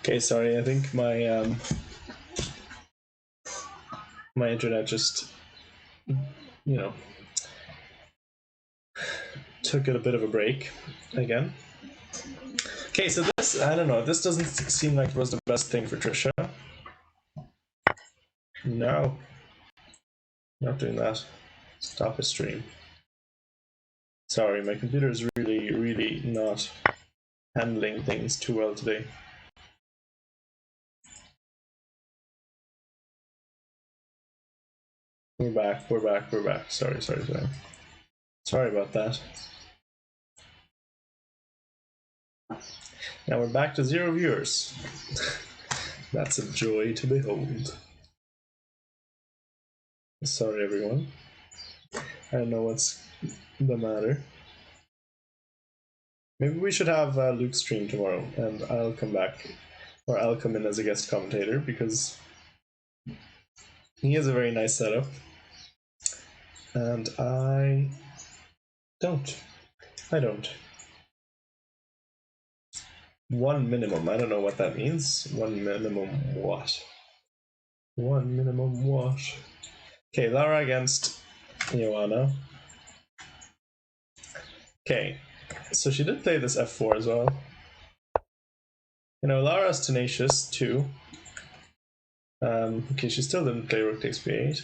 Okay, sorry. I think my my internet just, you know, took it a bit of a break again. Okay, so this, I don't know. This doesn't seem like it was the best thing for Trisha. No, not doing that. Stop a stream. Sorry, my computer is really not handling things too well today. We're back. Sorry. Sorry about that. Now we're back to 0 viewers. That's a joy to behold. Sorry, everyone. I don't know what's the matter. Maybe we should have Luke stream tomorrow, and I'll come back, or I'll come in as a guest commentator, because he has a very nice setup, and I don't. One minimum. I don't know what that means. One minimum what? One minimum what? Okay, Lara against Joanna. Okay, so she did play this f4 as well. You know, Lara's tenacious too. Okay, she still didn't play rook takes b8.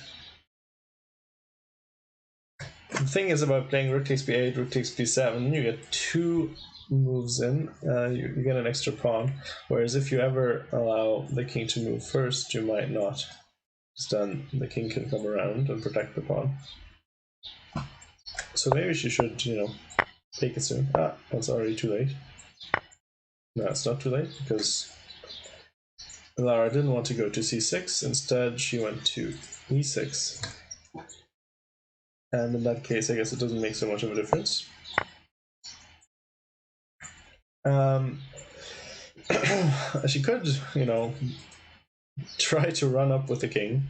The thing is about playing rook takes b8, rook takes b7, you get 2 moves in, you get an extra pawn. Whereas if you ever allow the king to move first, you might not. Then the king can come around and protect the pawn. So maybe she should, you know, take it soon. Ah, that's already too late. No, it's not too late, because Lara didn't want to go to c6. Instead, she went to e6. And in that case, I guess it doesn't make so much of a difference. She could, you know, try to run up with the king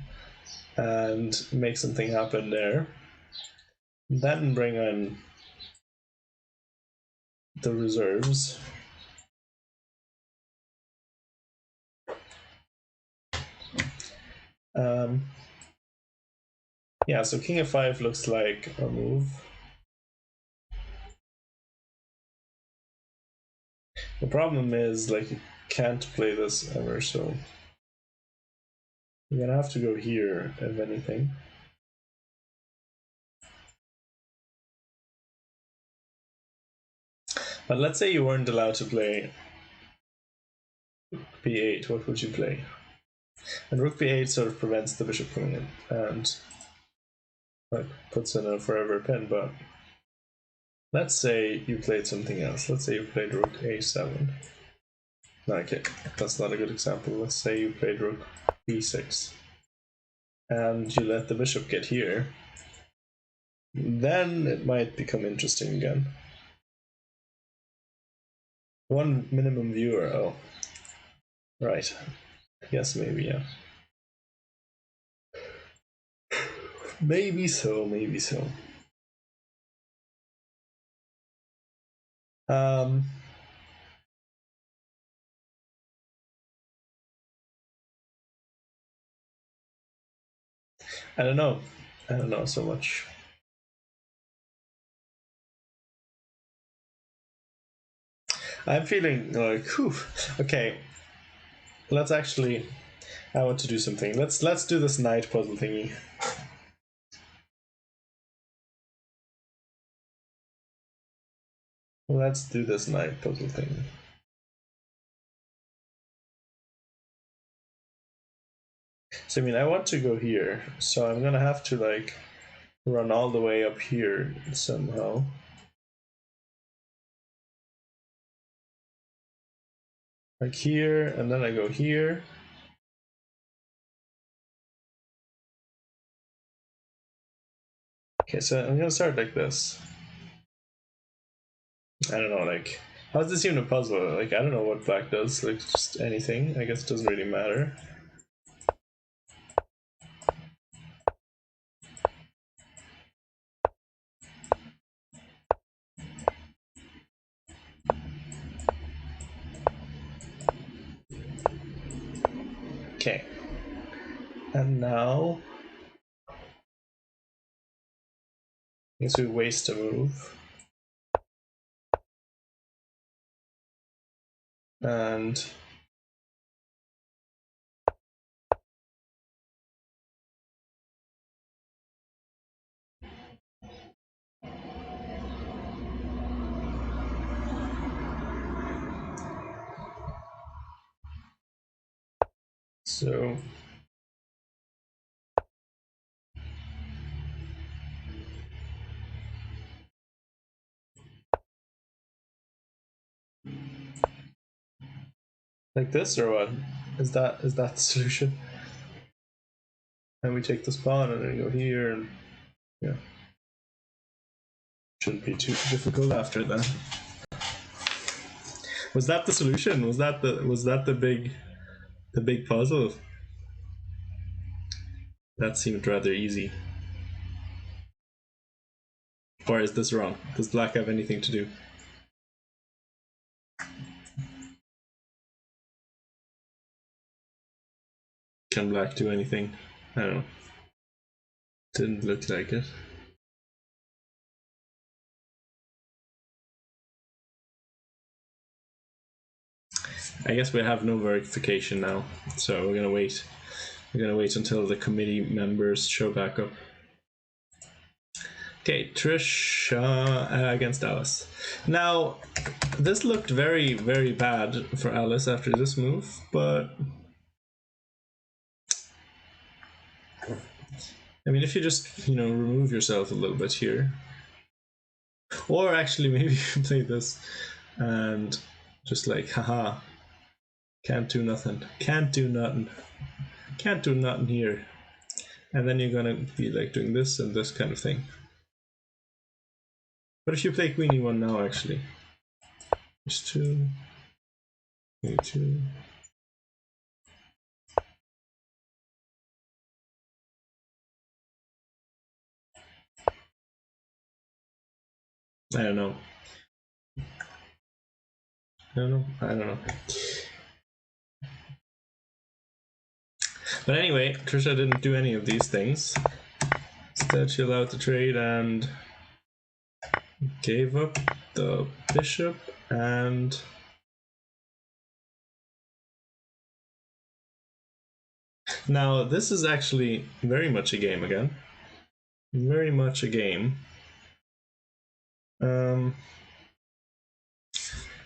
and make something happen there. Then bring in the reserves. Yeah, so king f5 looks like a move. The problem is, like, you can't play this ever, so you're gonna have to go here, if anything. But let's say you weren't allowed to play b8, what would you play? And rook b8 sort of prevents the bishop coming in, and like puts in a forever pin, but let's say you played something else. Let's say you played rook a7. No, okay, that's not a good example. Let's say you played rook b6 and you let the bishop get here. Then it might become interesting again. One minimum viewer, oh. Right. Yes, maybe, yeah. Maybe so. I don't know. I don't know so much. I'm feeling like, whew. Okay. Let's actually, I want to do something. Let's do this knight puzzle thingy. Let's do this knight puzzle thing. So I mean, I want to go here, so I'm gonna have to like run all the way up here somehow. Like here, and then I go here. Okay, so I'm gonna start like this. I don't know, like, how's this even a puzzle? Like, I don't know what black does, like, just anything. I guess it doesn't really matter. Okay. And now I guess we waste a move. And so like this, or what? Is that the solution? And we take this pawn and then go here, and yeah, shouldn't be too difficult after that. Was that the solution? Was that the big puzzle? That seemed rather easy. Or is this wrong? Does black have anything to do? Can black do anything? I don't know. Didn't look like it. I guess we have no verification now, so we're gonna wait. We're gonna wait until the committee members show back up. Okay, Trish against Alice. Now, this looked very, very bad for Alice after this move, but I mean, if you just, remove yourself a little bit here, or actually maybe you play this and just like, haha, can't do nothing here, and then you're gonna be like doing this and this kind of thing. But if you play Queen E1 now, actually, there's two, A2. I don't know. I don't know. But anyway, Trisha didn't do any of these things. Instead, she allowed the trade and gave up the bishop, and now this is actually very much a game again. Very much a game.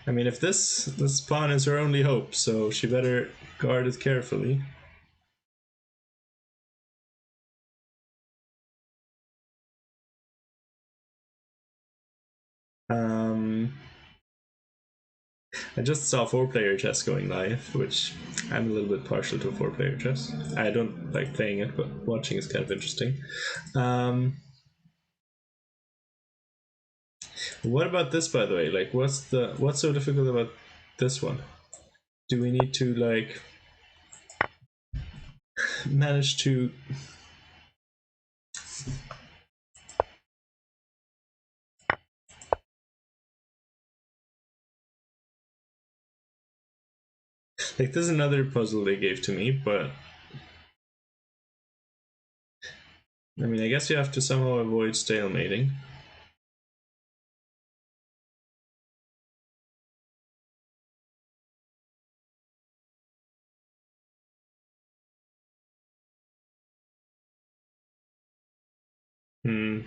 I mean, if this pawn is her only hope, so she better guard it carefully. I just saw 4-player chess going live, which I'm a little bit partial to 4-player chess. I don't like playing it, but watching is kind of interesting. What about this, by the way? Like, what's so difficult about this one? Do we need to like manage to like, this is another puzzle they gave to me, but I mean, I guess you have to somehow avoid stalemating. Hmm.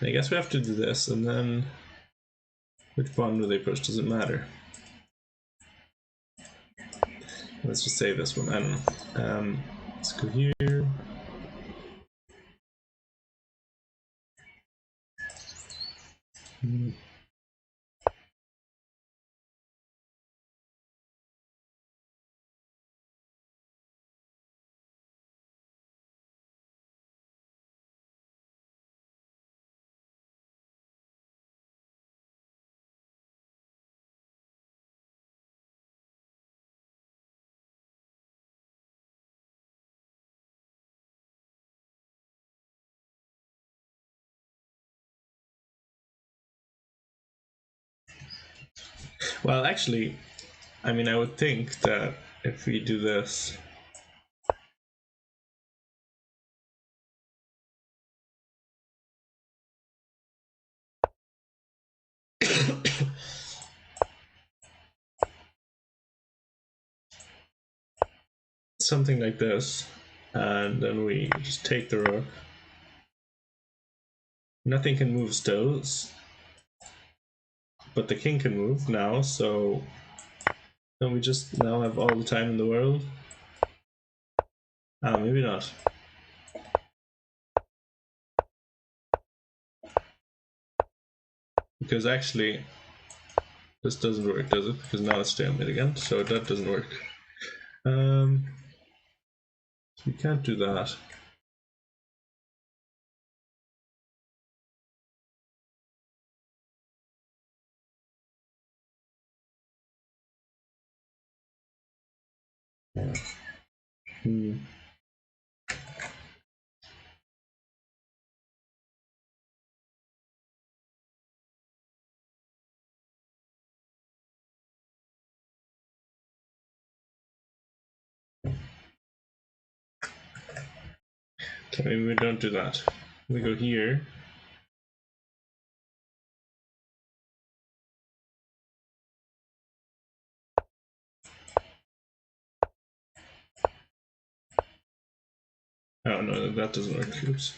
I guess we have to do this, and then which pawn do they push? Does it matter? Let's just say this one. I don't know. Let's go here. Well, actually, I mean, I would think that if we do this, something like this, and then we just take the rook. Nothing can move still, but the king can move now, so don't we just now have all the time in the world? Ah, maybe not. Because actually, this doesn't work, does it? Because now it's stalemate again, so that doesn't work. We can't do that. Hmm. Okay, maybe we don't do that. We go here. Oh no, that doesn't work. Oops.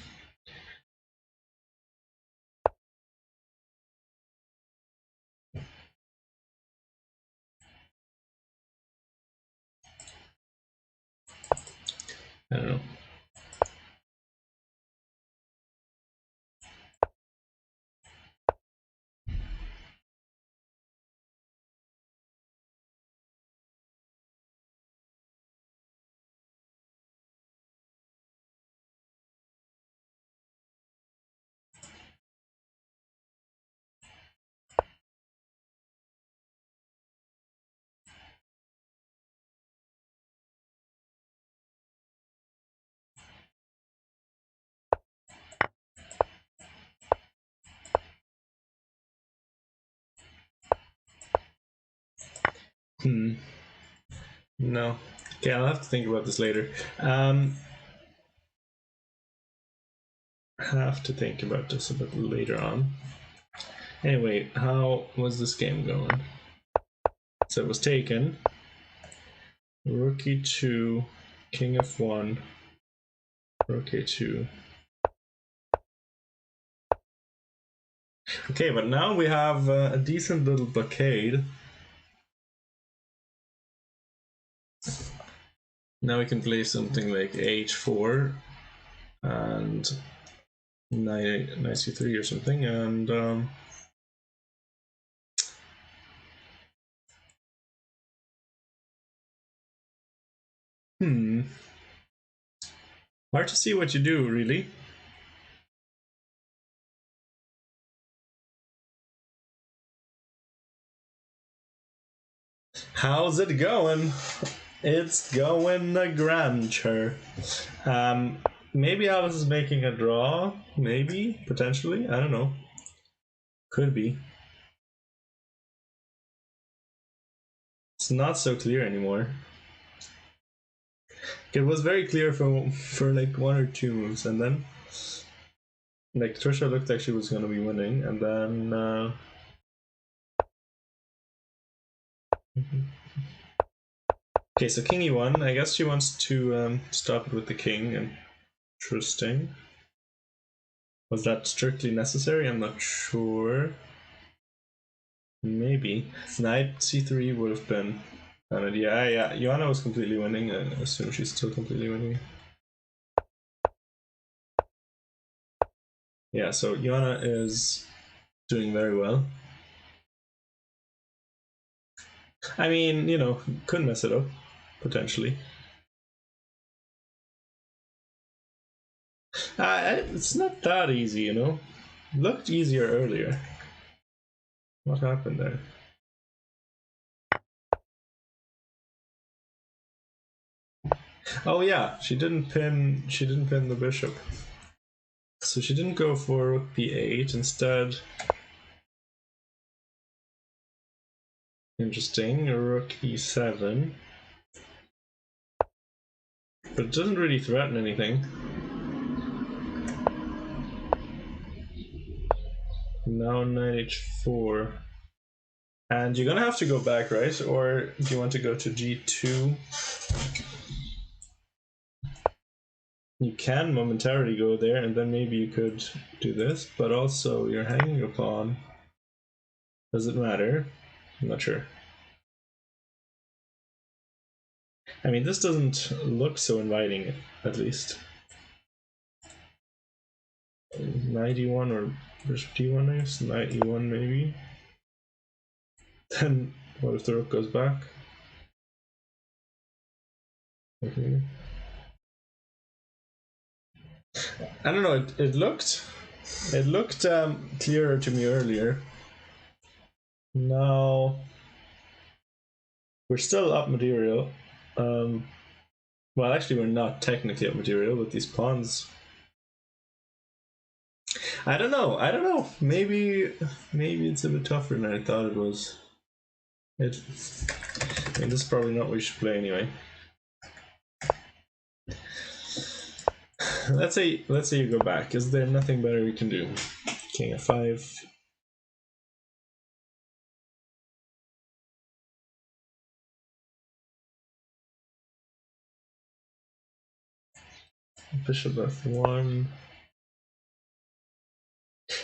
I don't know. No. Okay, I'll have to think about this later. Have to think about this a bit later on. Anyway, how was this game going? So it was taken. Rook e2, king f1, rook a2. Okay, but now we have a decent little blockade. Now we can play something like h4 and knight c3 or something, and hard to see what you do, really. How's it going? It's going a grandeur. Maybe Alice is making a draw. Maybe, potentially. I don't know. Could be. It's not so clear anymore. It was very clear for like one or two moves, and then like Trisha looked like she was going to be winning, and then okay, so king e1. I guess she wants to stop it with the king. Interesting. Was that strictly necessary? I'm not sure. Maybe knight c3 would have been an idea. Yeah, Joanna was completely winning. I assume she's still completely winning. Yeah, so Joanna is doing very well. I mean, you know, could mess it up potentially. It's not that easy, you know. Looked easier earlier. What happened there? Oh yeah, she didn't pin the bishop. So she didn't go for rook b8. Instead, Interesting. Rook e7. But it doesn't really threaten anything. Now knight h4. And you're gonna have to go back, right? Or do you want to go to g2? You can momentarily go there, and then maybe you could do this, but also you're hanging a pawn. Does it matter? I'm not sure. I mean, this doesn't look so inviting, at least. Knight e1 or bishop d1, I guess. Knight e1 maybe. Then what if the rook goes back? Okay. I don't know. It looked clearer to me earlier. Now we're still up material. Well, actually, we're not technically up material with these pawns. I don't know. Maybe it's a bit tougher than I thought it was. I mean, this is probably not what we should play anyway. Let's say you go back. Is there nothing better we can do? King f5. Bishop f1.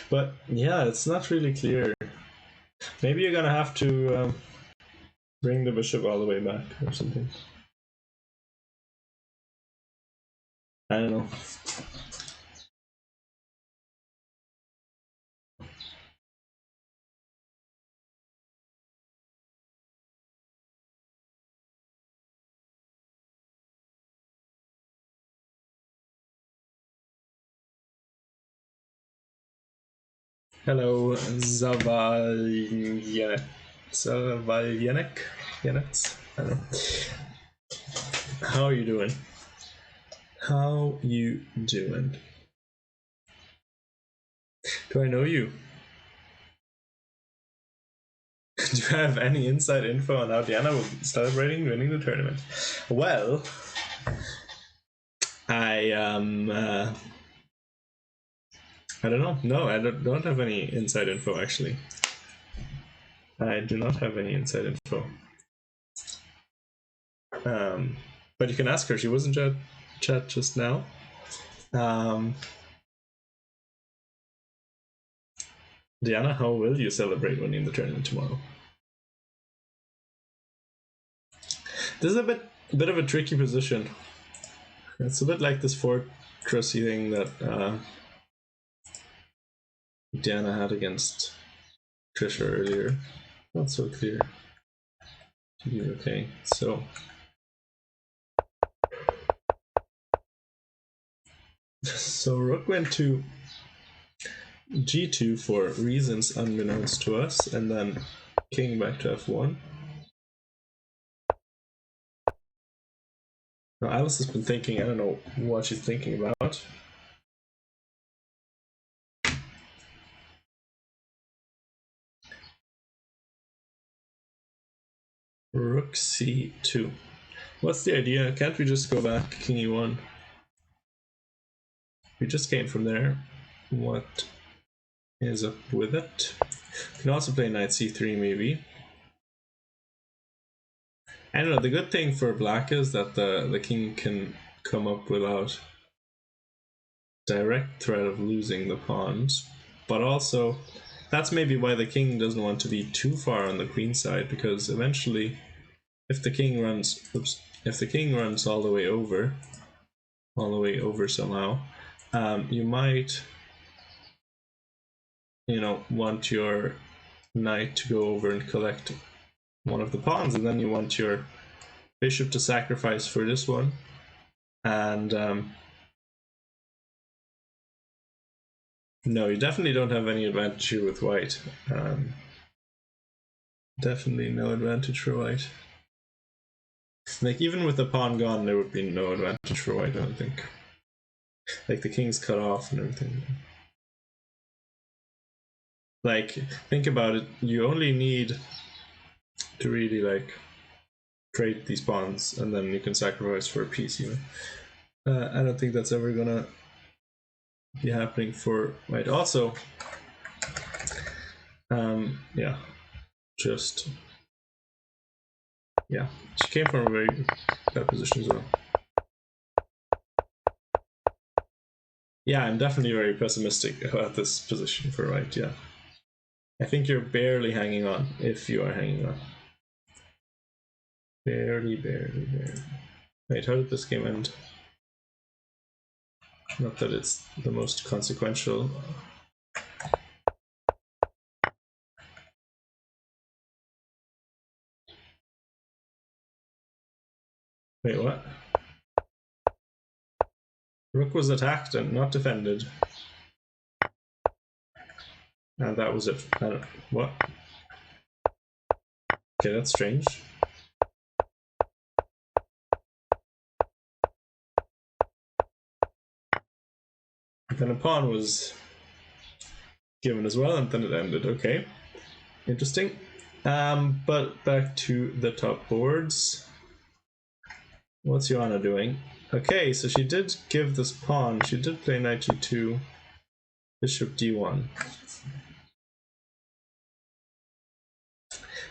But yeah, it's not really clear. Maybe you're gonna have to bring the bishop all the way back or something. I don't know. Hello, Zavalyanek. Yanets? I don't know. How are you doing? How you doing? Do I know you? Do you have any inside info on how Diana will be celebrating winning the tournament? Well, I don't know. No, I don't have any inside info actually. I do not have any inside info. But you can ask her. She was in chat just now. Diana, how will you celebrate winning the tournament tomorrow? This is a bit of a tricky position. It's a bit like this fortressy thing that Diana had against Trisha earlier. Not so clear. Okay, so Rook went to g2 for reasons unbeknownst to us, and then king back to f1. Now Alice has been thinking, I don't know what she's thinking about. Rook c2. What's the idea? Can't we just go back king e1? We just came from there. What is up with it? We can also play knight c3 maybe. I don't know, the good thing for black is that the king can come up without direct threat of losing the pawns, but also that's maybe why the king doesn't want to be too far on the queen side, because eventually if the king runs all the way over somehow, you might want your knight to go over and collect one of the pawns, and then you want your bishop to sacrifice for this one, and no, you definitely don't have any advantage here with white. Definitely no advantage for white. Like, even with the pawn gone, there would be no advantage for white, I don't think. Like, the king's cut off and everything. Like, think about it, you only need to really like trade these pawns, and then you can sacrifice for a piece. You know, I don't think that's ever gonna be happening for white. Also, yeah, just yeah, she came from a very bad position as well. Yeah, I'm definitely very pessimistic about this position for white. Yeah, I think you're barely hanging on, if you are hanging on. Barely, barely, barely. Wait, how did this game end? Not that it's the most consequential. Wait, what? Rook was attacked and not defended. And that was it. What? Okay, that's strange. Then a pawn was given as well, and then it ended. Okay, interesting. But back to the top boards. What's Joanna doing? Okay, so she did give this pawn. She did play knight g2, bishop d1.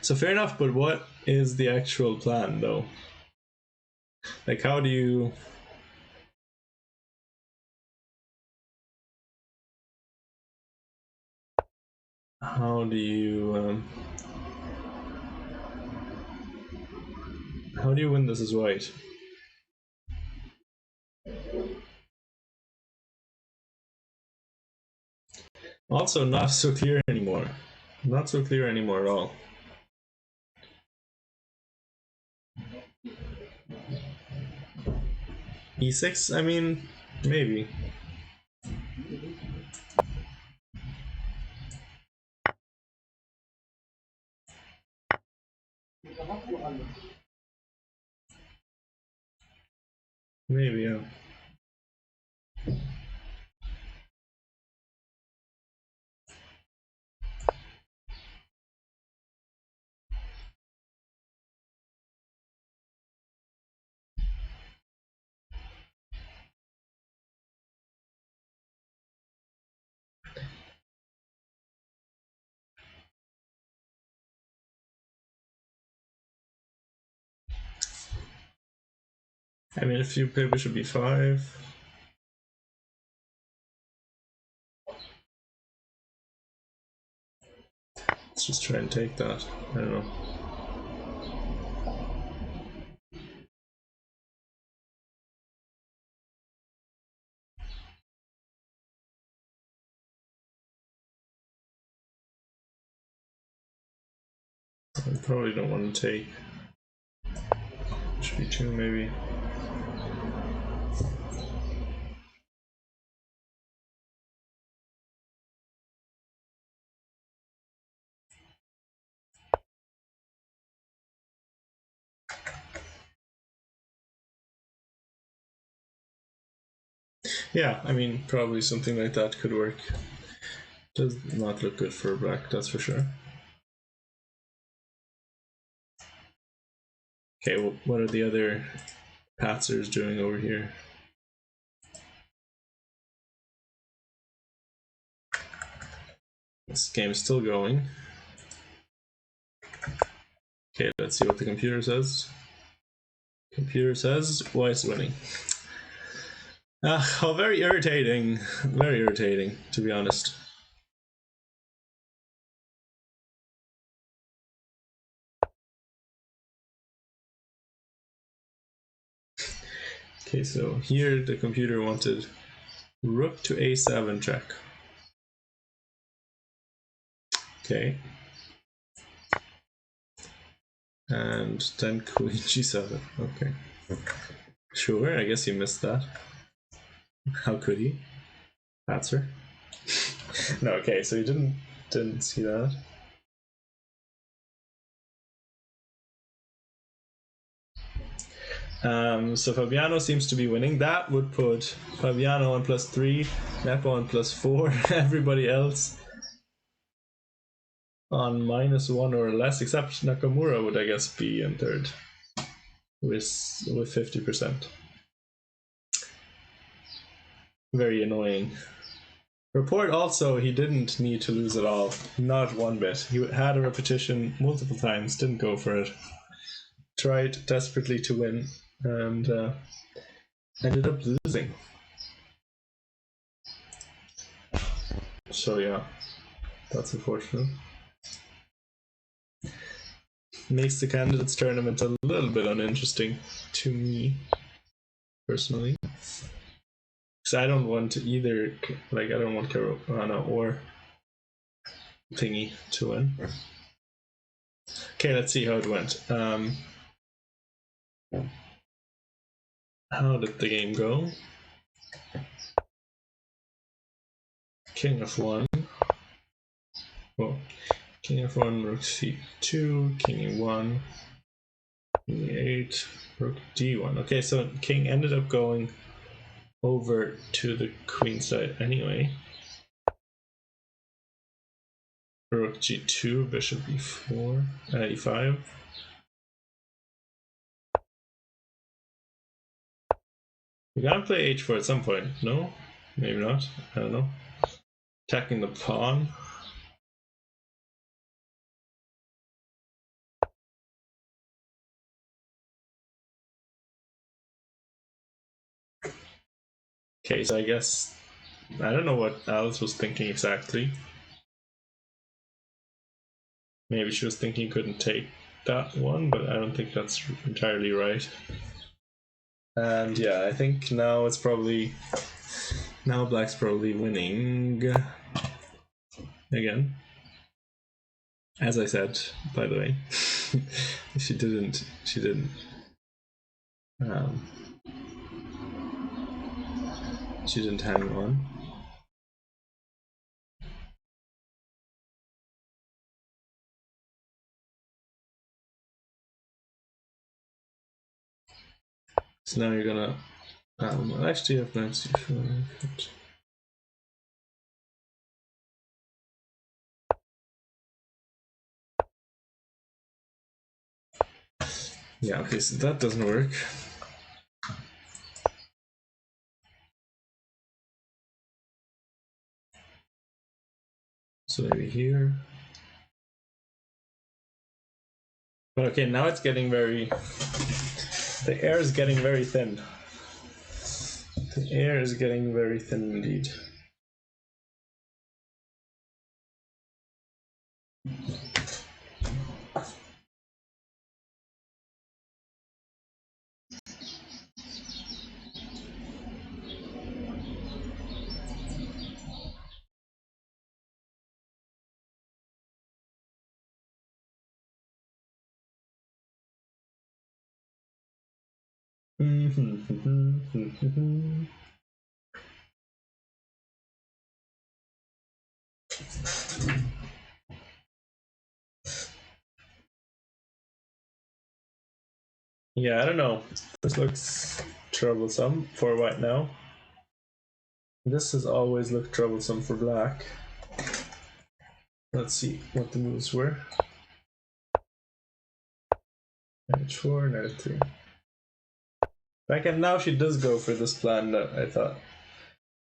So fair enough, but what is the actual plan, though? Like, how do you... How do you win this as white? Also, not so clear anymore. Not so clear anymore at all. E6? I mean, maybe. Maybe, yeah. I mean, if you play bishop b5... Let's just try and take that. I don't know. I probably don't want to take. Should be two, maybe. Yeah, I mean, probably something like that could work. Does not look good for black, that's for sure. Okay, well, what are the other patzers doing over here? This game is still going. Okay, let's see what the computer says. Computer says white's winning. Oh, very irritating. Very irritating, to be honest. Okay, so here the computer wanted rook to a7 check. Okay. And then queen g7. Okay. Sure, I guess he missed that. How could he? Patzer. No, okay, so he didn't see that. So Fabiano seems to be winning. That would put Fabiano on +3, Nepo on +4, everybody else on -1 or less, except Nakamura would, I guess, be in third with 50%. Very annoying. Report also, he didn't need to lose at all. Not one bit. He had a repetition multiple times, didn't go for it. Tried desperately to win, and ended up losing. So yeah, that's unfortunate. Makes the candidates tournament a little bit uninteresting to me, personally. Because I don't want either, like, I don't want Caruana or Thingy to win. Okay, let's see how it went. How did the game go? King of 1. Oh, King of 1, Rook C2, King E1, King E8, Rook D1. Okay, so King ended up going over to the Queen side anyway. Rook G2, Bishop E4, E5. We're gonna play H4 at some point, no? Maybe not, I don't know. Attacking the pawn. Okay, so I guess I don't know what Alice was thinking exactly. Maybe she was thinking couldn't take that one, but I don't think that's entirely right. And yeah, I think now it's probably Black's probably winning again. As I said, by the way, she didn't. She didn't hang on. So now you're gonna actually have knight c4. Yeah, okay, so that doesn't work. So maybe here. But okay, now it's getting very. The air is getting very thin. The air is getting very thin indeed. Yeah, I don't know. This looks troublesome for white now. This has always looked troublesome for black. Let's see what the moves were. H4, knight 3. Back and now she does go for this plan that I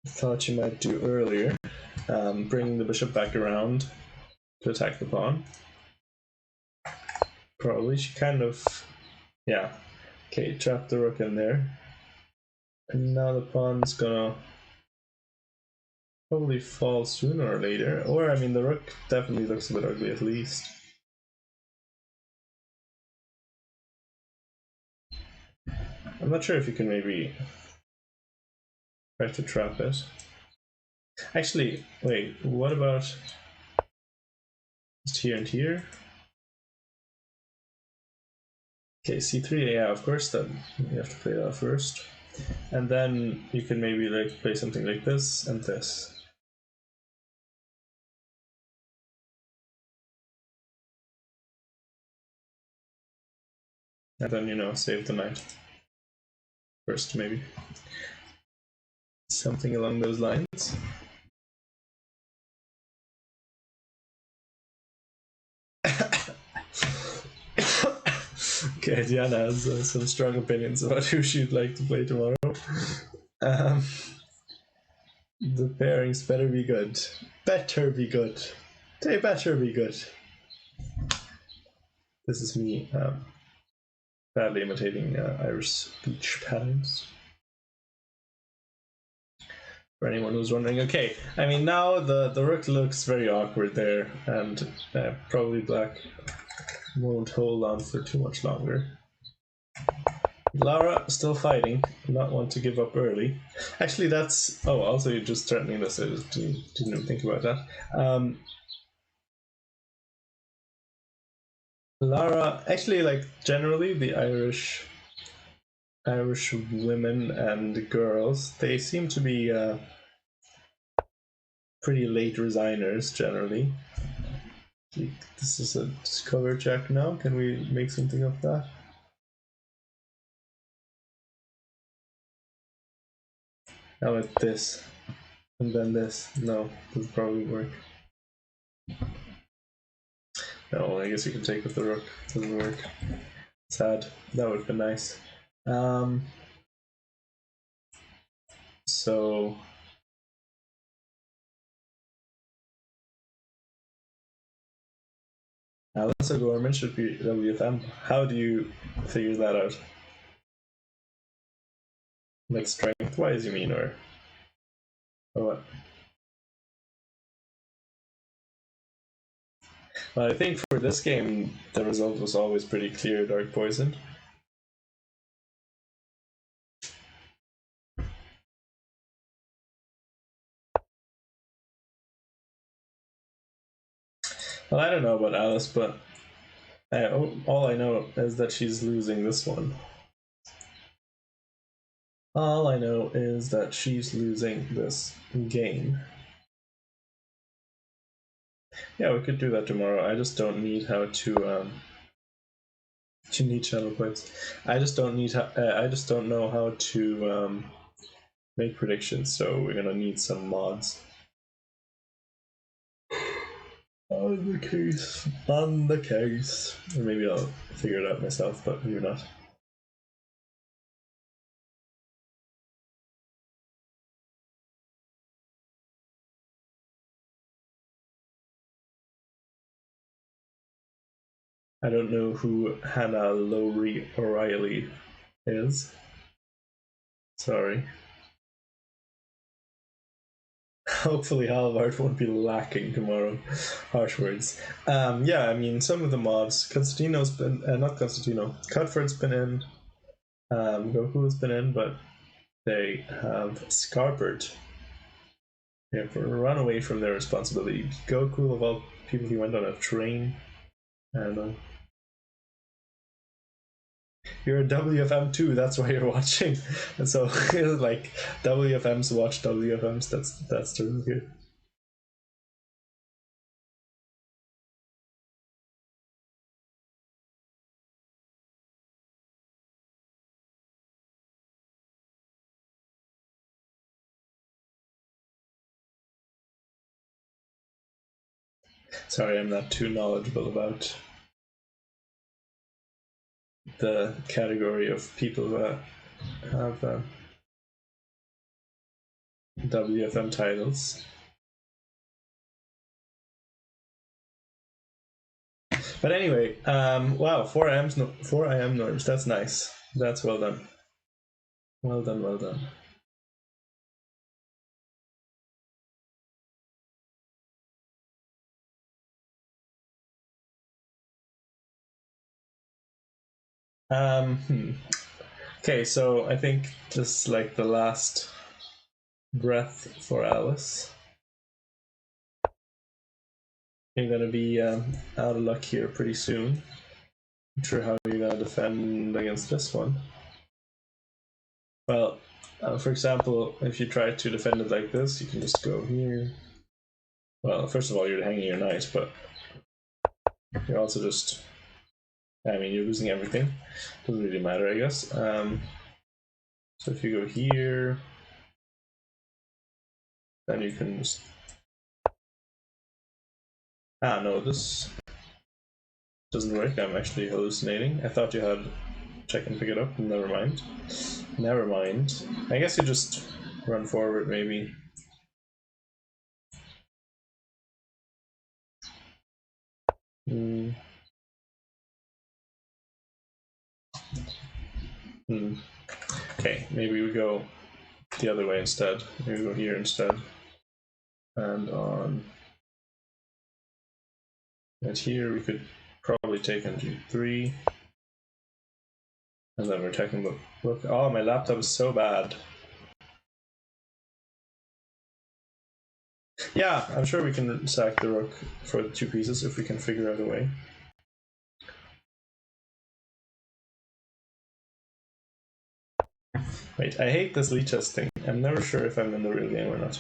thought she might do earlier. Bringing the bishop back around to attack the pawn. Probably she kind of, yeah. Okay, trap the rook in there. And now the pawn's gonna probably fall sooner or later. Or, I mean, the rook definitely looks a bit ugly at least. I'm not sure if you can maybe try to trap it. Actually, wait, what about just here and here? Okay, c3, yeah, of course, then you have to play that first. And then you can maybe like play something like this and this. And then, you know, save the knight first, maybe. Something along those lines. Okay, Diana has some strong opinions about who she'd like to play tomorrow. The pairings better be good. Better be good. They better be good. This is me badly imitating Irish speech patterns. For anyone who's wondering, okay, I mean now the rook looks very awkward there, and probably black won't hold on for too much longer. Lara still fighting, not want to give up early. Actually, that's also you're just threatening this. I just didn't even think about that. Lara, actually, like generally the Irish women and girls, they seem to be pretty late resigners generally. This is a cover check now. Can we make something of that? Now with this, and then this. No, doesn't probably work. No, I guess you can take with the rook. Doesn't work. Sad. That would have been nice. So Alice O'Gorman should be WFM. How do you figure that out? Like strength-wise, you mean, or what? Well, I think for this game, the result was always pretty clear, Dark Poison. Well, I don't know about Alice, but all I know is that she's losing this one. All I know is that she's losing this game. Yeah, we could do that tomorrow. I just don't need how to you need channel points. I just don't need I just don't know how to make predictions, so we're gonna need some mods. On the case. On the case. Or maybe I'll figure it out myself, but maybe not. I don't know who Hannah Lowry O'Reilly is. Sorry. Hopefully Halvard won't be lacking tomorrow. Harsh words. Yeah, I mean, some of the mods. Constantino's been... not Constantino. Cutford's been in. Goku's been in, but they have Scarpert. They have run away from their responsibility. Goku, of all people, he went on a train. I don't know. You're a WFM too, that's why you're watching. And so like WFMs watch WFMs, that's totally good. Sorry, I'm not too knowledgeable about the category of people that have WFM titles. But anyway, wow, 4 AM Norms, that's nice. That's well done. Well done, well done. Okay, so I think this is like the last breath for Alice. You're gonna be out of luck here pretty soon. Not sure how you're gonna defend against this one. Well, for example, if you try to defend it like this, you can just go here. Well, first of all, you're hanging your knight, but you're also just... I mean, you're losing everything. Doesn't really matter, I guess. So if you go here, then you can just... no, this doesn't work. I'm actually hallucinating. I thought you had check and pick it up. Never mind. Never mind. I guess you just run forward, maybe. Okay, maybe we go the other way instead. Maybe we go here instead. And on. And here we could probably take on G3. And then we're taking the rook. Oh, my laptop is so bad. Yeah, I'm sure we can sack the rook for the 2 pieces if we can figure out a way. Wait, I hate this Lichess thing. I'm never sure if I'm in the real game or not.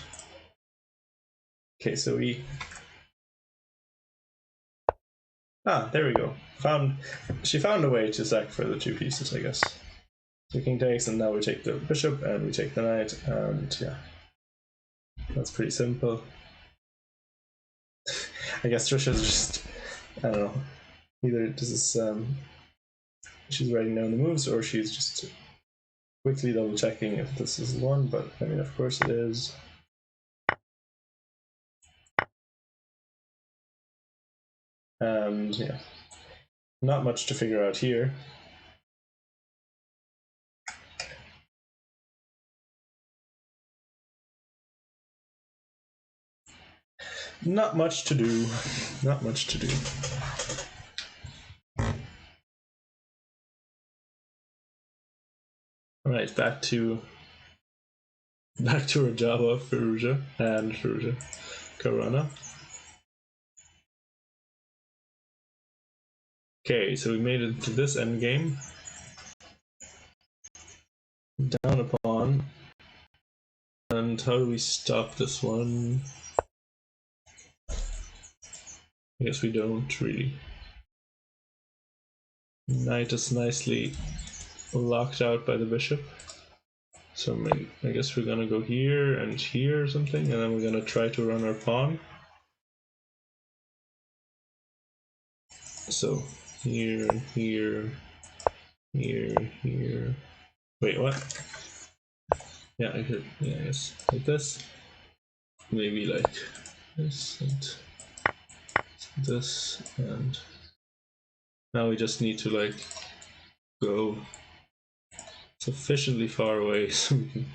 Okay, so we... Ah, there we go. She found a way to sack for the 2 pieces, I guess. So king takes, and now we take the bishop, and we take the knight, and yeah. That's pretty simple. I guess Trisha's just... I don't know. Either this is... she's writing down the moves, or she's just quickly double checking if this is the one, but I mean, of course it is. And yeah, not much to figure out here. Not much to do. Not much to do. All right, back to Rojava, Firouzja, and Firouzja Caruana. Okay, so we made it to this endgame. Down a pawn. And how do we stop this one? I guess we don't really. Knight is nicely locked out by the bishop. So I guess we're gonna go here and here or something, and then we're gonna try to run our pawn. So here, here, here, here. Wait, what? Yeah, I could. Yeah, I guess like this. Maybe like this and this, and now we just need to like go sufficiently far away so we can.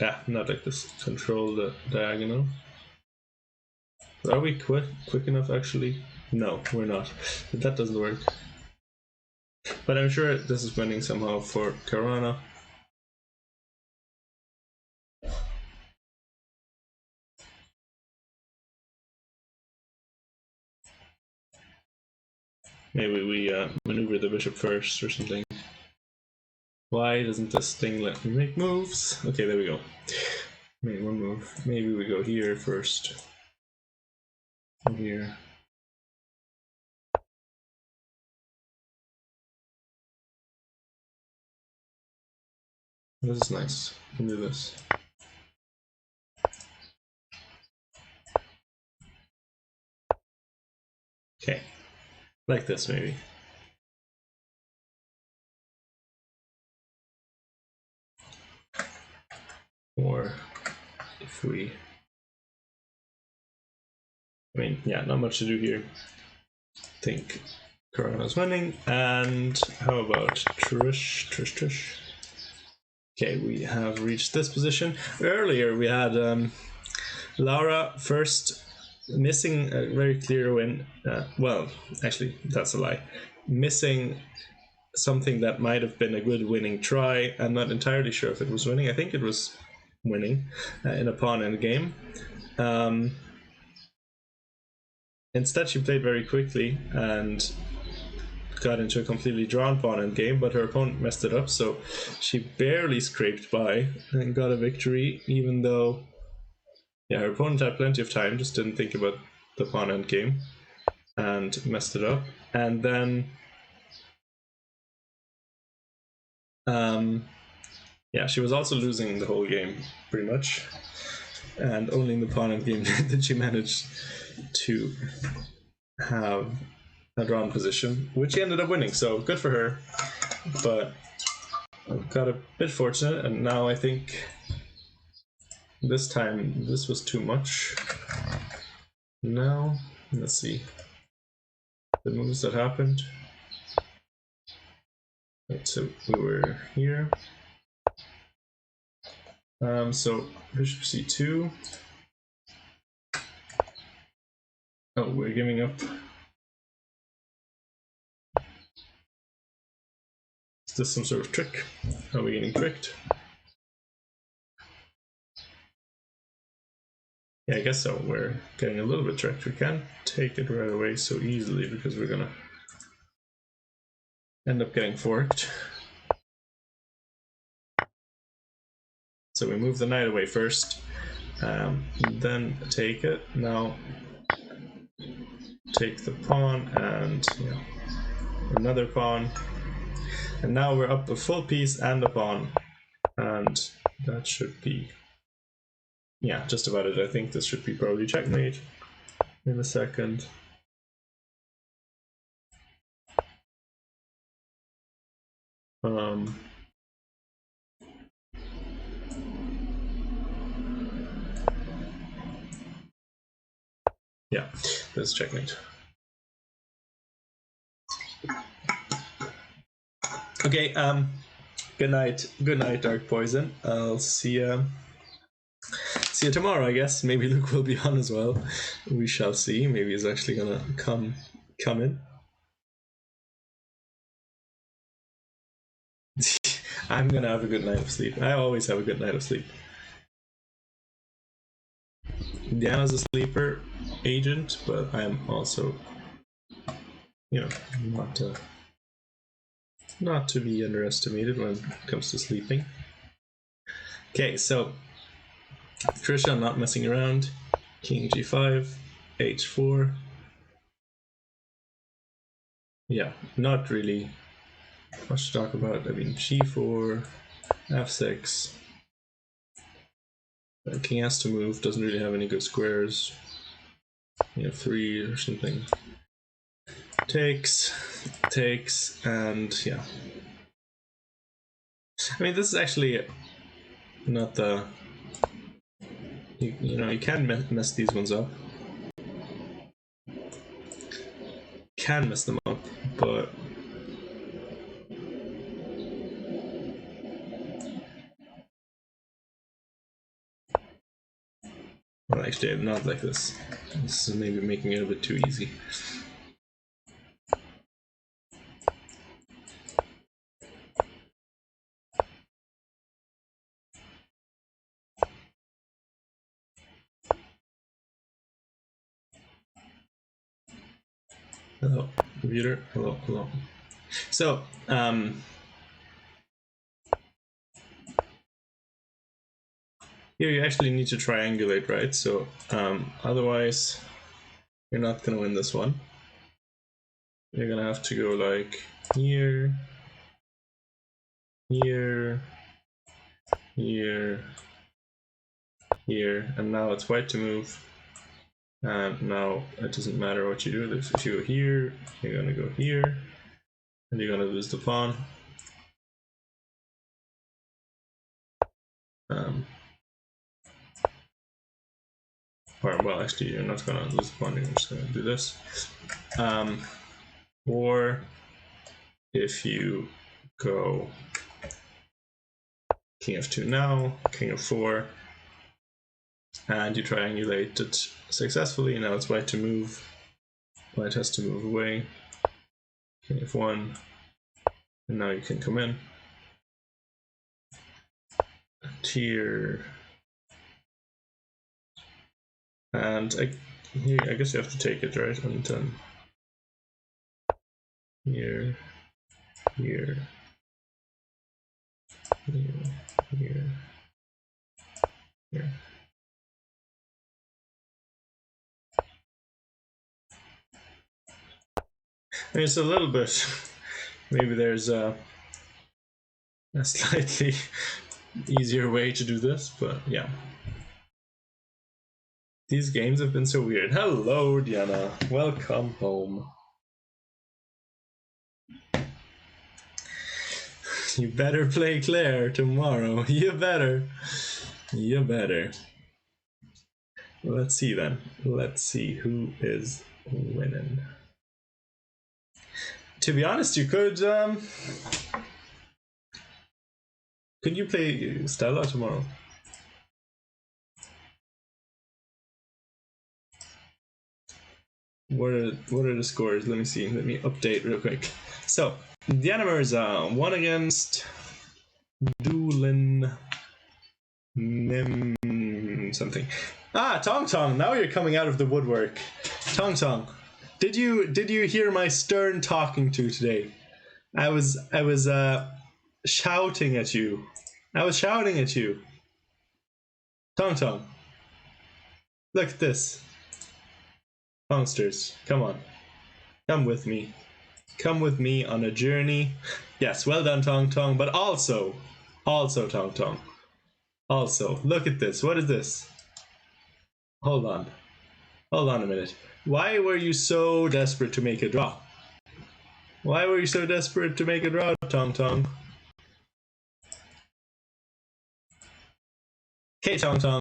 Yeah, not like this. Control the diagonal. Are we quick enough actually? No, we're not. That doesn't work. But I'm sure this is winning somehow for Caruana. Maybe we maneuver the bishop first or something. Why doesn't this thing let me make moves? Okay, there we go. Made one move. Maybe we go here first. Here. This is nice. We can do this. Okay. Like this, maybe. Or if we... I mean, yeah, not much to do here. I think Caruana's winning. And how about Trish? Okay, we have reached this position. Earlier we had Laura first missing a very clear win. Well, actually, that's a lie. Missing something that might have been a good winning try. I'm not entirely sure if it was winning. I think it was winning in a pawn in a game. Instead, she played very quickly and got into a completely drawn pawn end game, but her opponent messed it up, so she barely scraped by and got a victory, even though, yeah, her opponent had plenty of time, just didn't think about the pawn end game and messed it up. And then, yeah, she was also losing the whole game, pretty much, and only in the pawn end game did she manage to have a drawn position, which he ended up winning, so good for her. But got a bit fortunate, and now I think this time this was too much. Now, let's see. The moves that happened. Right, so we were here. So bishop c2. Oh, we're giving up. Is this some sort of trick? Are we getting tricked? Yeah, I guess so. We're getting a little bit tricked. We can't take it right away so easily because we're gonna end up getting forked. So we move the knight away first, then take it. Now take the pawn and another pawn. And now we're up a full piece and a pawn. And that should be, yeah, just about it. I think this should be probably checkmate in a second. Yeah, this is checkmate. Okay, good night, Dark Poison. I'll see you tomorrow, I guess. Maybe Luke will be on as well. We shall see. Maybe he's actually gonna come in. I'm gonna have a good night of sleep. I always have a good night of sleep. Diana's a sleeper agent, but I am also, not to be underestimated when it comes to sleeping. Okay, so Trisha, not messing around. King g5, h4. Yeah, not really much to talk about. I mean, g4, f6. King has to move, doesn't really have any good squares. 3 or something. Takes, and yeah. I mean, this is actually not the... You can mess these ones up. Can mess them up, but... Well, actually, I'm not like this. This is maybe making it a bit too easy. Hello, computer. Hello. So, here you actually need to triangulate, right? So, otherwise, you're not gonna win this one. You're gonna have to go like here, here, here, here, and now it's white to move. And now it doesn't matter what you do. If you go here, you're gonna go here, and you're gonna lose the pawn. Or, well, actually, you're not gonna lose the pawn. You're just gonna do this. Or if you go king f2 now, king f4, and you triangulate it successfully. Now it's white to move. White has to move away. King f1, and now you can come in. And here, and I guess you have to take it, right? And then here, here, here. I mean, it's a little bit, maybe there's a slightly easier way to do this, but yeah. These games have been so weird. Hello, Diana. Welcome home. You better play Claire tomorrow. You better. You better. Let's see then. Let's see who is winning. To be honest, you could you play Stella tomorrow? What are the scores? Let me see. Let me update real quick. So Diana Mirza won against Doolin something. Tong Tong. Now you're coming out of the woodwork. Tong Tong, did you hear my stern talking to today? I was shouting at you. I was shouting at you. Tong Tong, look at this. Tongsters, come on. Come with me. Come with me on a journey. Yes, well done, Tong Tong, but also Tong Tong. Also, look at this. What is this? Hold on. Hold on a minute. Why were you so desperate to make a draw? Why were you so desperate to make a draw, Tong Tong? Okay, Tong Tong.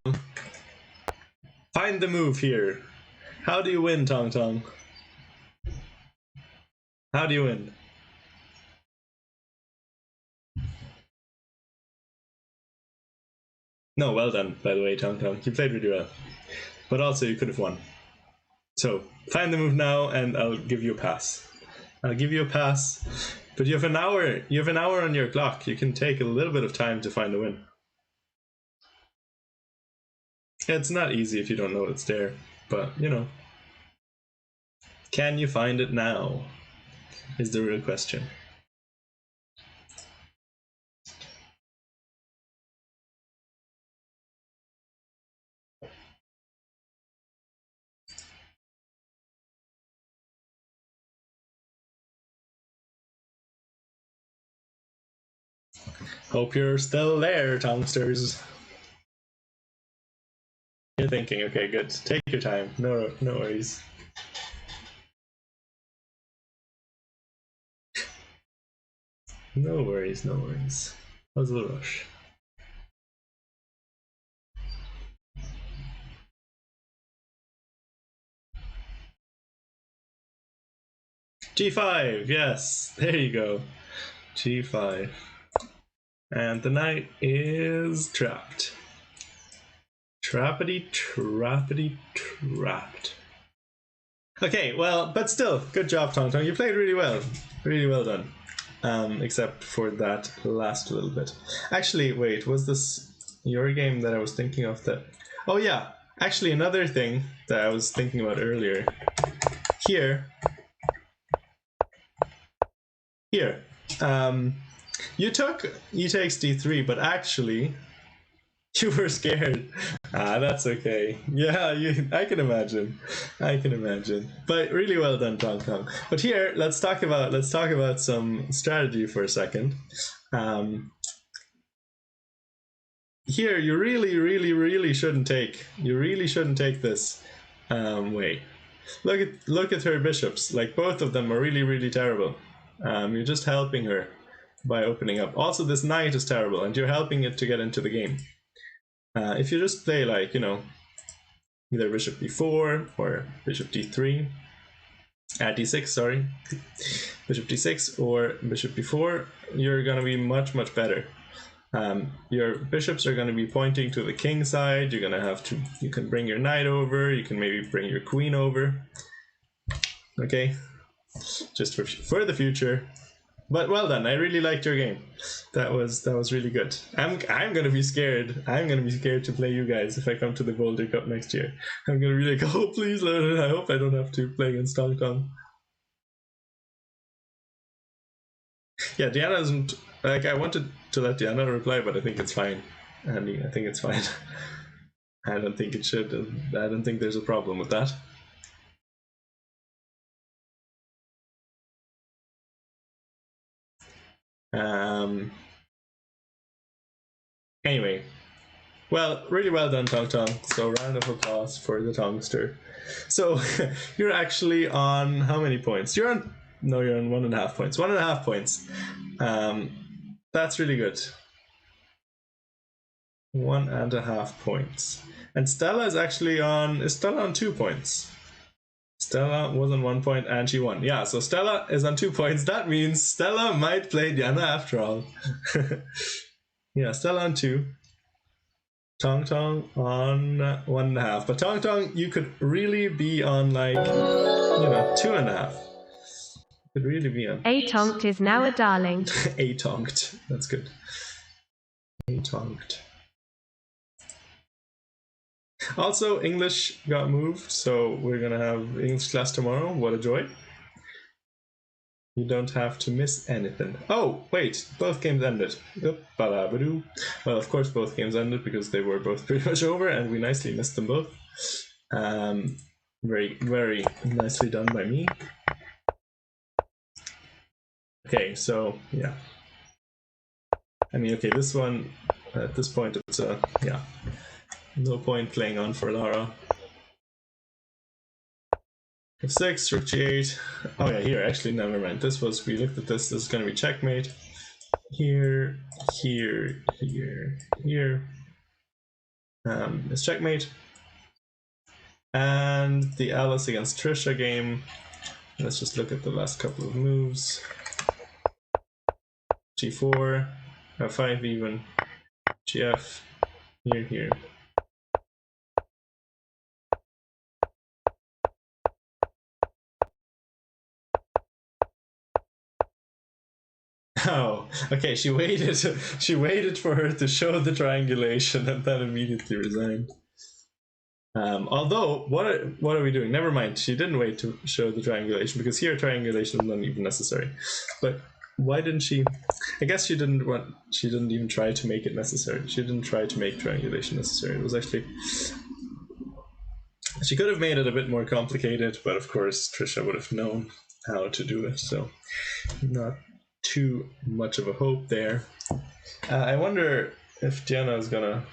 Find the move here. How do you win, Tong Tong? How do you win? No, well done, by the way, Tong Tong. You played really well. But also, you could have won. So, find the move now, and I'll give you a pass. I'll give you a pass. But you have an hour. You have an hour on your clock. You can take a little bit of time to find a win. It's not easy if you don't know it's there. But, you know. Can you find it now? Is the real question. Hope you're still there, Tongsters. You're thinking, okay, good. Take your time. No worries. No worries, no worries. How's the rush? G5, yes, there you go. G5. And the knight is trapped. Trappity, trapped. Okay, well, but still, good job, Tong Tong. You played really well. Really well done. Except for that last little bit. Actually, wait, was this your game that I was thinking of that? Oh yeah, actually another thing that I was thinking about earlier. Here. You takes d3, but actually you were scared. That's okay. Yeah, I can imagine. But really well done, Tong Tong. But here, let's talk about some strategy for a second. Here, you really shouldn't take. You really shouldn't take this way. Look at her bishops. Like, both of them are really terrible. You're just helping her by opening up. Also, this knight is terrible, and you're helping it to get into the game. If you just play, like, you know, either bishop b4 or bishop d3, d6, sorry, bishop d6 or bishop b4, you're gonna be much better. Your bishops are going to be pointing to the king side. You're going to have to, you can bring your knight over, you can maybe bring your queen over. Okay, just for the future. But well done. I really liked your game. That was really good. I'm gonna be scared. I'm gonna be scared to play you guys if I come to the Boulder Cup next year. I'm gonna be like, oh please, I hope I don't have to play against Tong Tong. Yeah, Diana isn't, like, I wanted to let Diana reply, but I think it's fine. Andy, I think it's fine. I don't think it should. I don't think there's a problem with that. Anyway, well, really well done, Tong Tong. So round of applause for the Tongster. So you're actually on how many points? You're on 1.5 points. 1.5 points. That's really good. 1.5 points. And Stella is actually on. Is Stella on 2 points? Stella was on 1 point and she won. Yeah, so Stella is on 2 points. That means Stella might play Diana after all. Yeah, Stella on 2. Tong Tong on 1.5. But Tong Tong, you could really be on like, 2.5. Could really be on. A-tonked is now a darling. A-tonked. That's good. A-tonked. Also, English got moved, so we're gonna have English class tomorrow. What a joy. You don't have to miss anything. Oh, wait, both games ended. Well, of course both games ended because they were both pretty much over and we nicely missed them both. Very, very nicely done by me. Okay, so, yeah. I mean, okay, this one, at this point, it's no point playing on for Lara. F6, rook g8. Oh yeah, here, actually, never mind. We looked at this is gonna be checkmate. Here, here, here, here. It's checkmate. And the Alice against Trisha game. Let's just look at the last couple of moves. G4, F5 even, GF, here. Oh, okay, she waited for her to show the triangulation and then immediately resigned. Although, what are we doing? Never mind, she didn't wait to show the triangulation because here triangulation is not even necessary. But why didn't she? I guess she didn't even try to make it necessary. She didn't try to make triangulation necessary. It was actually, she could have made it a bit more complicated, but of course Trisha would have known how to do it, so not too much of a hope there. I wonder if Diana is gonna.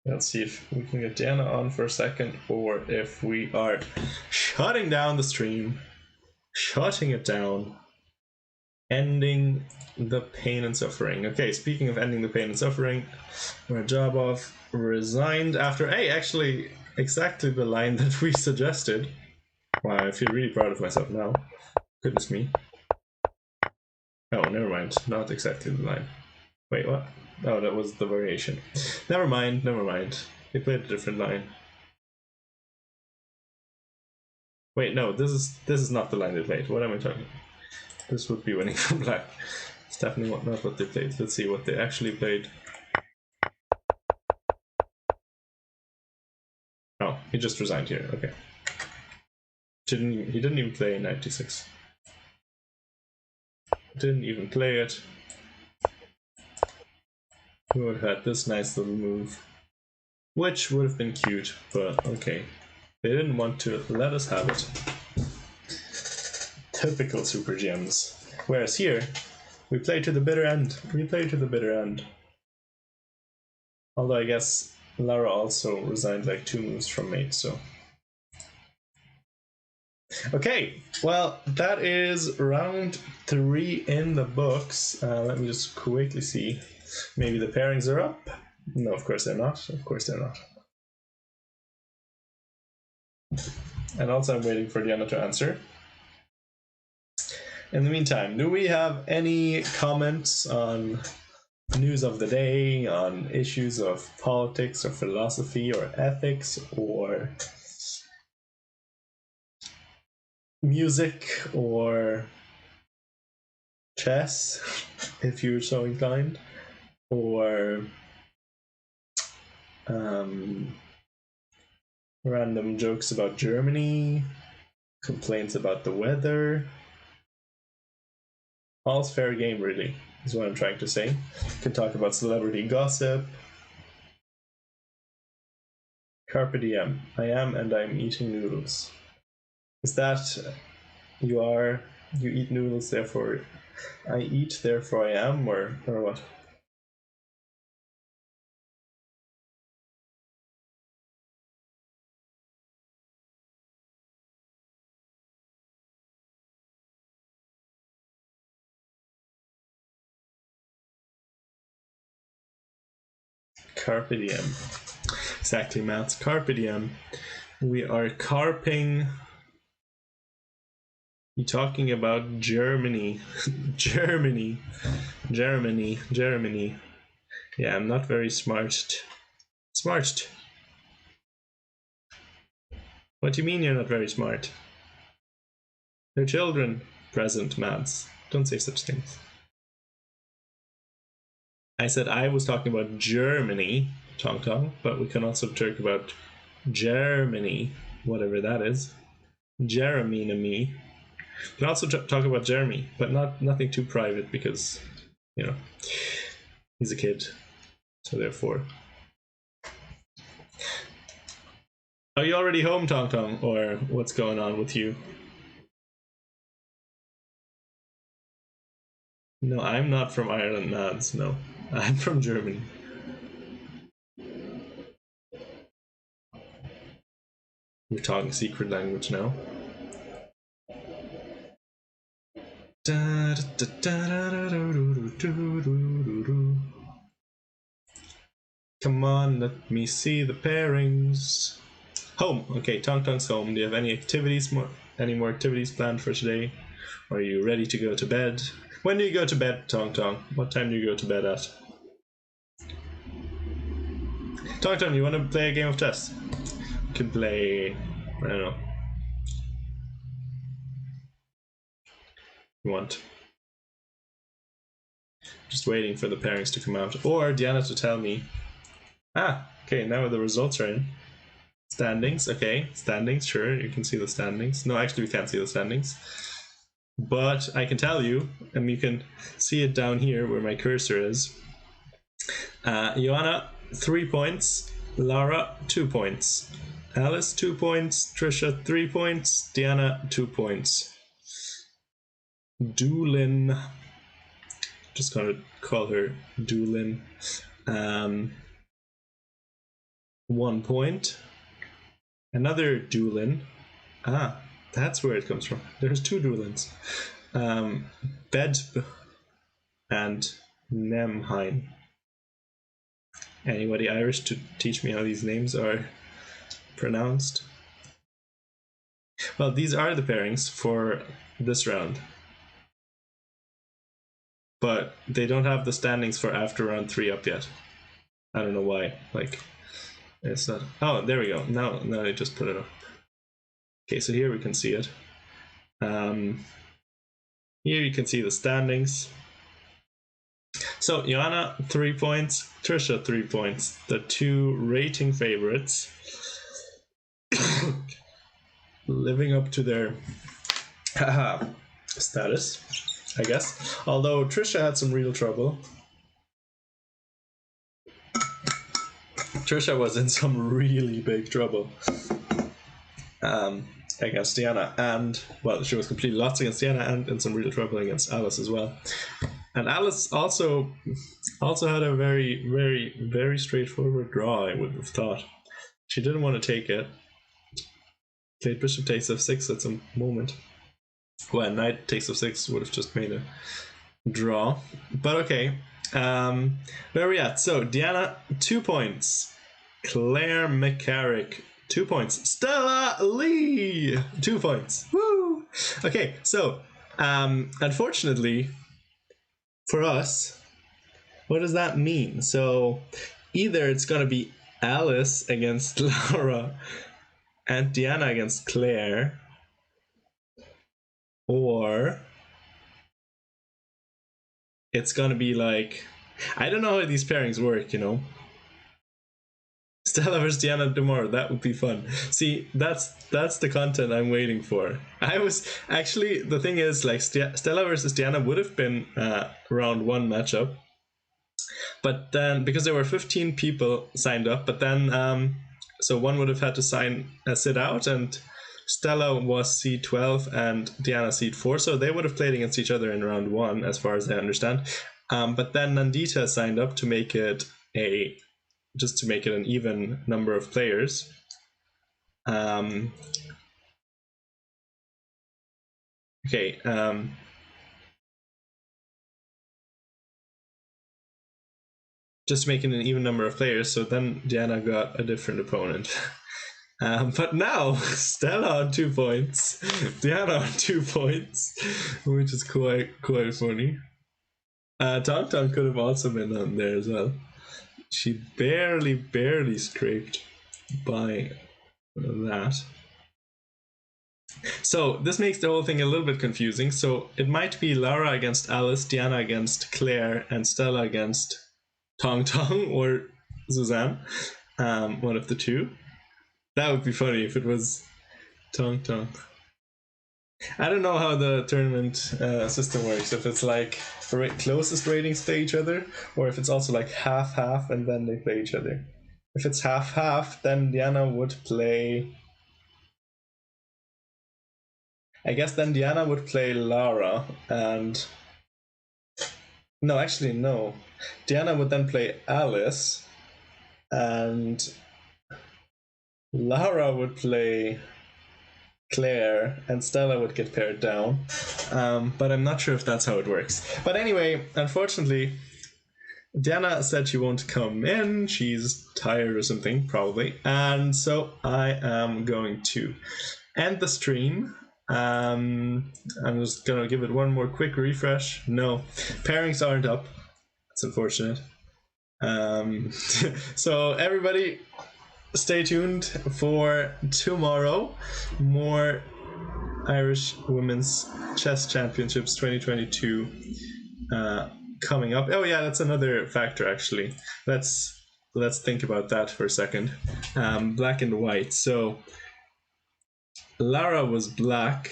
Let's see if we can get Diana on for a second, or if we are shutting down the stream, shutting it down, ending the pain and suffering. Okay, speaking of ending the pain and suffering, Radjabov resigned after, actually, exactly the line that we suggested. Wow, I feel really proud of myself now. Goodness me. Oh, never mind, not exactly the line. Wait, what? Oh, that was the variation. Never mind. They played a different line. Wait, no, this is not the line they played. What am I talking about? This would be winning from black. It's definitely not what they played. Let's see what they actually played. Oh, he just resigned here. Okay. He didn't even play 96. Didn't even play it. We would have had this nice little move, which would have been cute, but okay. They didn't want to let us have it. Typical Super Gems. Whereas here, we play to the bitter end. Although I guess Lara also resigned like 2 moves from mate, so. Okay, well, that is round 3 in the books. Let me just quickly see. Maybe the pairings are up? No, of course they're not. And also I'm waiting for Diana to answer. In the meantime, do we have any comments on news of the day, on issues of politics or philosophy or ethics or music or chess, if you're so inclined, or random jokes about Germany, complaints about the weather? All's fair game, really, is what I'm trying to say. Can talk about celebrity gossip. Carpe diem. I am and I'm eating noodles. Is that you eat noodles, therefore I eat, therefore I am, or what? Carpe diem. Exactly, Matt. Carpe diem. We are carping. You talking about Germany? Germany. Yeah, I'm not very smart. Smart. What do you mean you're not very smart? There are children present, Mads. Don't say such things. I said I was talking about Germany, Tong Tong, but we can also talk about Germany, whatever that is. Jeremy to me. We can also talk about Jeremy, but nothing too private because, you know, he's a kid. So therefore. Are you already home, Tong Tong, or what's going on with you? No, I'm not from Ireland, Mads. No, I'm from Germany. You're talking secret language now. Come on, let me see the pairings. Home. Okay, Tong Tong's home. Do you have any more activities planned for today? Or are you ready to go to bed? When do you go to bed, Tong Tong? What time do you go to bed at? Tong Tong, you want to play a game of chess? You can play, I don't know. You want? Just waiting for the pairings to come out. Or Diana to tell me. Ah, okay, now the results are in. Standings, okay. Standings, sure, you can see the standings. No, actually we can't see the standings. But I can tell you, and you can see it down here where my cursor is. Joanna, 3 points. Lara, 2 points. Alice, 2 points. Trisha, 3 points. Diana, 2 points. Doolin, just gonna call her Doolin. 1 point. Another Doolin. Ah, that's where it comes from. There's 2 Doolins. Bedb and Nemheim. Anybody Irish to teach me how these names are pronounced? Well, these are the pairings for this round. But they don't have the standings for after round 3 up yet. I don't know why. Like, it's not. Oh, there we go. Now I just put it up. Okay, so here we can see it. Here you can see the standings. So Joanna, 3 points. Trisha, 3 points. The 2 rating favorites. Living up to their status, I guess. Although Trisha had some real trouble. Trisha was in some really big trouble against Diana, and well, she was completely lost against Diana and in some real trouble against Alice as well. And Alice also had a very, very, very straightforward draw, I would have thought. She didn't want to take it. Played bishop takes f6 at some moment. Well, knight takes f6 would have just made a draw. But okay. Where are we at? So Diana, 2 points. Claire McCarrick, 2 points. Stella Lee, 2 points. Woo! Okay, so unfortunately for us, what does that mean? So either it's gonna be Alice against Laura and Diana against Claire, or it's gonna be like, I don't know how these pairings work, you know. Stella versus Diana tomorrow, that would be fun. See, that's the content I'm waiting for. I was actually, the thing is, like, Stella versus Diana would have been round 1 matchup, but then because there were 15 people signed up, but then so one would have had to sit out, and Stella was seed 12 and Diana seed 4, so they would have played against each other in round 1, as far as I understand. But then Nandita signed up to make it just to make it an even number of players. Okay. Just to make it an even number of players, so then Diana got a different opponent. But now, Stella on 2 points, Diana on 2 points, which is quite funny. Tong Tong could have also been on there as well. She barely scraped by that. So this makes the whole thing a little bit confusing. So it might be Lara against Alice, Diana against Claire, and Stella against Tong Tong or Suzanne. One of the two. That would be funny if it was Tong Tong. I don't know how the tournament system works. If it's like closest ratings play each other, or if it's also like half and then they play each other. If it's half, then Diana would play. I guess then Diana would play Lara, and no, actually no. Diana would then play Alice, and Lara would play Claire, and Stella would get paired down. But I'm not sure if that's how it works. But anyway, unfortunately, Diana said she won't come in. She's tired or something, probably. And so I am going to end the stream. I'm just gonna give it one more quick refresh. No, pairings aren't up. That's unfortunate. So everybody, stay tuned for tomorrow. More Irish Women's Chess Championships 2022 coming up. Oh yeah, that's another factor actually. Let's think about that for a second. Black and white. So Lara was black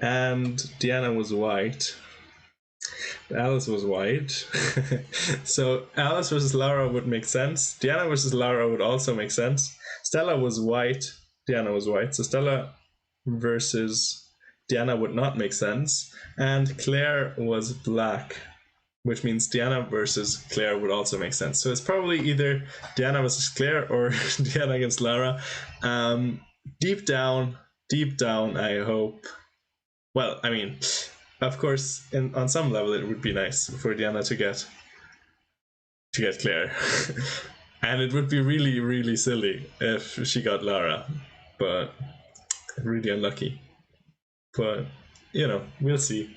and Diana was white. Alice was white. So Alice versus Lara would make sense. Diana versus Lara would also make sense. Stella was white. Diana was white. So Stella versus Diana would not make sense. And Claire was black, which means Diana versus Claire would also make sense. So it's probably either Diana versus Claire or Diana against Lara. Deep down, I hope. Well, I mean, of course, on some level, it would be nice for Diana to get Claire, and it would be really silly if she got Lara, but really unlucky. But we'll see.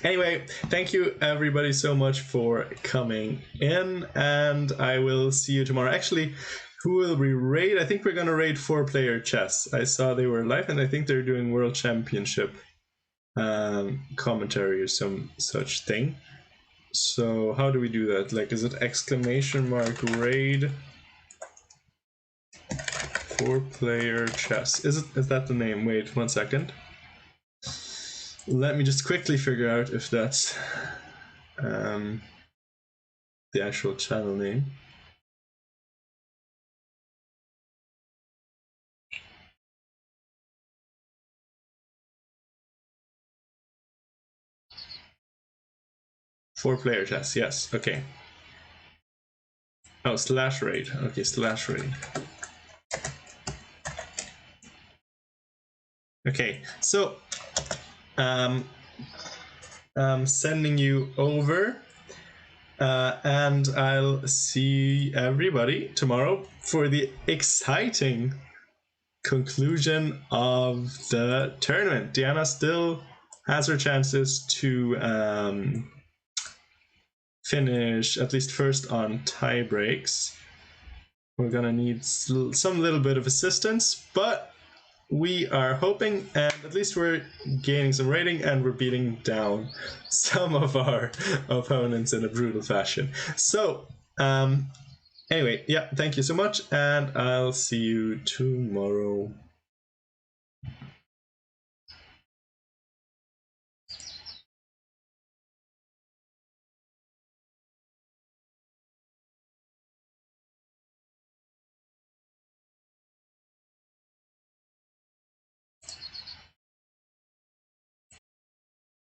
Anyway, thank you everybody so much for coming in, and I will see you tomorrow. Actually, who will we raid? I think we're going to raid 4-player chess. I saw they were live, and I think they're doing World Championship commentary or some such thing. So how do we do that? Like, is it !raid 4-player chess? Is that the name? Wait 1 second. Let me just quickly figure out if that's the actual channel name. !player chess, yes, okay. Oh, /raid, okay, /raid. Okay, so I'm sending you over, and I'll see everybody tomorrow for the exciting conclusion of the tournament. Diana still has her chances to finish at least first on tie breaks. We're gonna need some little bit of assistance, but we are hoping, and at least we're gaining some rating, and we're beating down some of our opponents in a brutal fashion. So anyway, yeah, thank you so much, and I'll see you tomorrow.